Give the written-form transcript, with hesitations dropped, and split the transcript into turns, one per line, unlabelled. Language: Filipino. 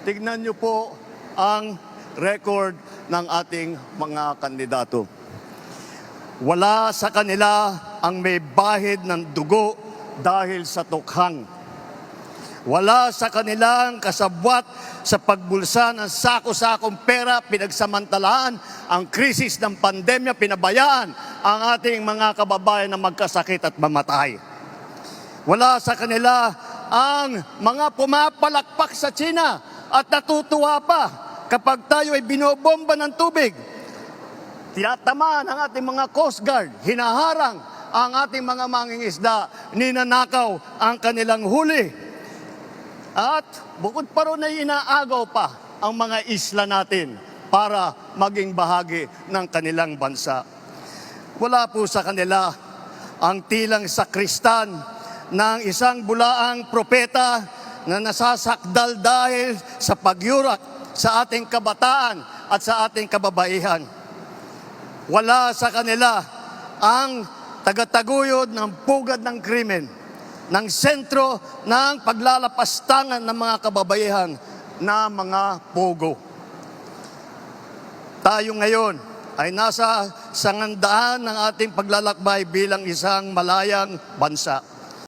Tignan niyo po ang record ng ating mga kandidato. Wala sa kanila ang may bahid ng dugo dahil sa tukhang. Wala sa kanilang kasabwat sa pagbulsa ng sako-sakong pera, pinagsamantalaan ang krisis ng pandemya, pinabayaan ang ating mga kababayan na magkasakit at mamatay. Wala sa kanila ang mga pumapalakpak sa China at natutuwa pa kapag tayo ay binobomba ng tubig. Tinatamaan ang ating mga Coast Guard, hinaharang ang ating mga mangingisda, ninanakaw ang kanilang huli. At bukod pa ron ay inaagaw pa ang mga isla natin para maging bahagi ng kanilang bansa. Wala po sa kanila ang tilang sakristan ng isang bulaang propeta na nasasakdal dahil sa pagyurak sa ating kabataan at sa ating kababaihan. Wala sa kanila ang tagataguyod ng pugad ng krimen, ng sentro ng paglalapastangan ng mga kababaihan na mga pogo. Tayo ngayon ay nasa sangandaan ng ating paglalakbay bilang isang malayang bansa.